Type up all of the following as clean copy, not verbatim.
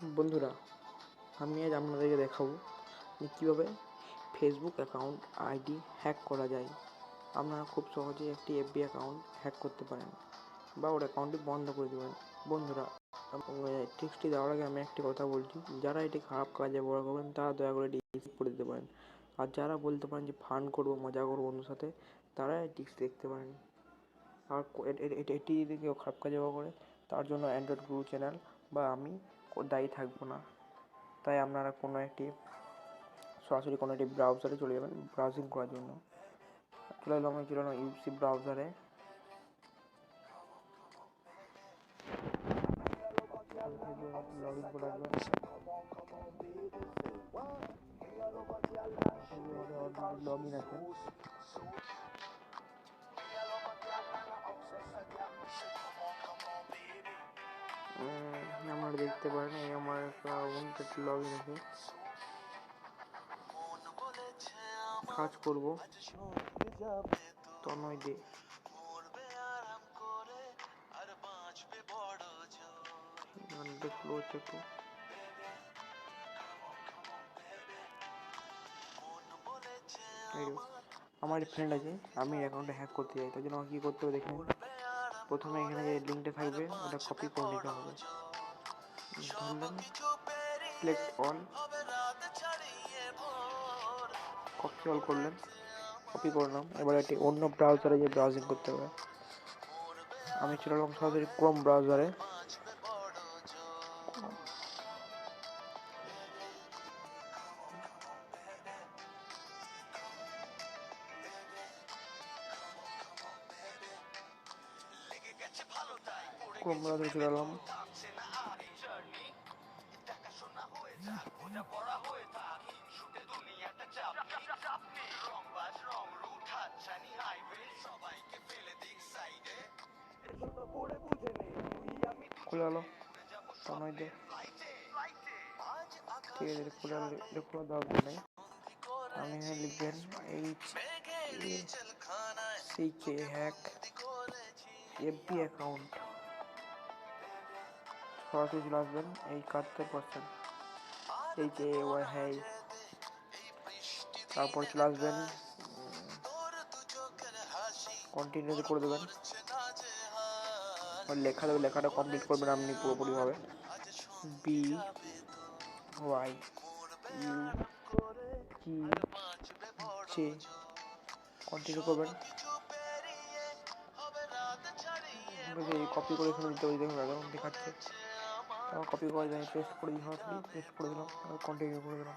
বন্ধুরা, আমি আজ আপনাদেরকে দেখাবো যে কীভাবে ফেসবুক অ্যাকাউন্ট আইডি হ্যাক করা যায়। আপনারা খুব সহজেই একটি এফবি অ্যাকাউন্ট হ্যাক করতে পারেন বা ওর অ্যাকাউন্টটি বন্ধ করে দেবেন। বন্ধুরা, টিপসটি দেওয়ার আগে আমি একটি কথা বলছি, যারা এটি খারাপ কাজে ব্যবহার করবেন তারা দয়া করে এটি স্কিপ করে দিতে পারেন। আর যারা বলতে পারেন যে ফান করবো, মজা করবো বন্ধুর সাথে, তারা এই টিপস দেখতে পারেন। আর এটি যদি কেউ খারাপ কাজে ব্যবহার করে তার জন্য অ্যান্ড্রয়েড গুরু চ্যানেল বা আমি দায়ী থাকবো না। তাই আপনারা সরাসরি কোনো একটি ব্রাউজারে চলে যাবেন ব্রাউজিং করার জন্য। চলে এলাম ইউসি ব্রাউজারে। লগ ইন করে আসবেন। লগ ইন আছে। আপনারা দেখতে পারেন এই আমার অ্যাকাউন্ট লগ ইন আছে। কাজ করবো তনয় দে। একটু আমার ফ্রেন্ড আছে, আমি অ্যাকাউন্টে হ্যাক করতে চাই, তার জন্য আমাকে কী করতে হবে দেখুন। প্রথমে এখানে যে লিঙ্কটা থাকবে ওটা কপি করে নিতে হবে। ধরলেন সিলেক্ট অল, কপি অল করলেন, কপি করলাম। এবার এটি অন্য ব্রাউজারে যে ব্রাউজিং করতে হবে। আমি চলে গেলাম সরাসরি ক্রোম ব্রাউজারে। ক্রোম ব্রাউজারে চলে গেলাম। খুলে গেল তনয় দে। ঠিক আছে, খোলা দরকার নেই। আপনি এখানে লিখবেন HACK হ্যাক এফবি অ্যাকাউন্ট। সরাসরি চলে আসবেন এই কাজটা করছেন HAY হ্যাই। তারপর চলে আসবেন কন্টিনিউ করে দেবেন। লেখা দেবে, লেখাটা কমপ্লিট করবেন আপনি পুরোপুরিভাবে। BYUG কন্টিনিউ করবেন। কপি করে এখানে দিতে হবে, দেখুন এখন দেখাচ্ছে। আমার কপি করে দেয়, পেস্ট করে দিই, সরাসরি পেস্ট করে দিলাম, কন্টিনিউ করে দিলাম।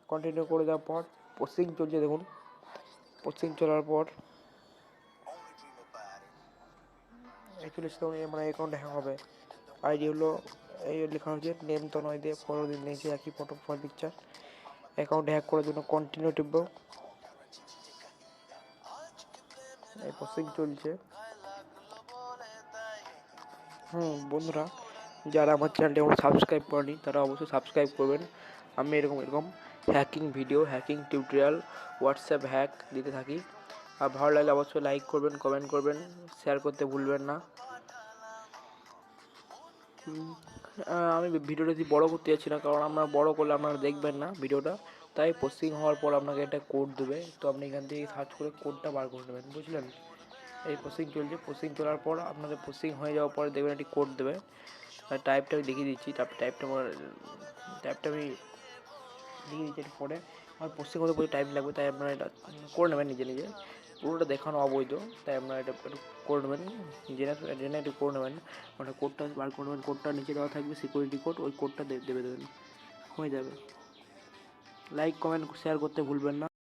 কন্টিনিউ করে দেওয়ার পর প্রসেসিং চলছে, দেখুন। প্রসেসিং চলার পর অ্যাকচুয়ালি মানে অ্যাকাউন্ট হ্যাক হবে। আইডি হলো এই লেখা হচ্ছে নেম তনয় দে, ফলো দিন নিয়েছে একই photo profile picture. Account hack করার জন্য কন্টিনিউ টিপব। এই প্রসেসিং চলছে। বন্ধুরা, যারা আমার চ্যানেলটি এখন সাবস্ক্রাইব করেনি তারা অবশ্যই সাবস্ক্রাইব করবেন। আমি এরকম hacking video, hacking tutorial, WhatsApp hack দিতে থাকি। আর ভালো লাগলে অবশ্যই লাইক করবেন, কমেন্ট করবেন, শেয়ার করতে ভুলবেন না। আমি ভিডিওটা বড় করতে যাচ্ছি না, কারণ আপনারা বড় করলে আপনারা দেখবেন না ভিডিওটা। তাই প্রসেসিং হওয়ার পর আপনাকে একটা কোড দেবে, তো আপনি এখান থেকে সার্চ করে কোডটা বার করে নেবেন, বুঝলেন। এই প্রসেসিং চলছে। প্রসেসিং চলার পর আপনাদের প্রসেসিং হয়ে যাওয়ার পরে দেখবেন একটি কোড দেবে। আর টাইপটা আমি দেখিয়ে দিচ্ছি। টাইপটা আমি দেখিয়ে দিচ্ছি একটু পরে। আমার প্রসেসিং হতে প্রচুর টাইম লাগবে, তাই আপনারা এটা করে নেবেন নিজে নিজে। পুরোটা দেখানো অবৈধ, তাই আপনারা এটা একটু করে নেবেন, জেনে একটু করে নেবেন। ওটা কোডটা বার করে নেবেন। কোডটা নিচে দেওয়া থাকবে, সিকিউরিটি কোড, ওই কোডটা দেবেন, হয়ে যাবে। লাইক কমেন্ট শেয়ার করতে ভুলবেন না।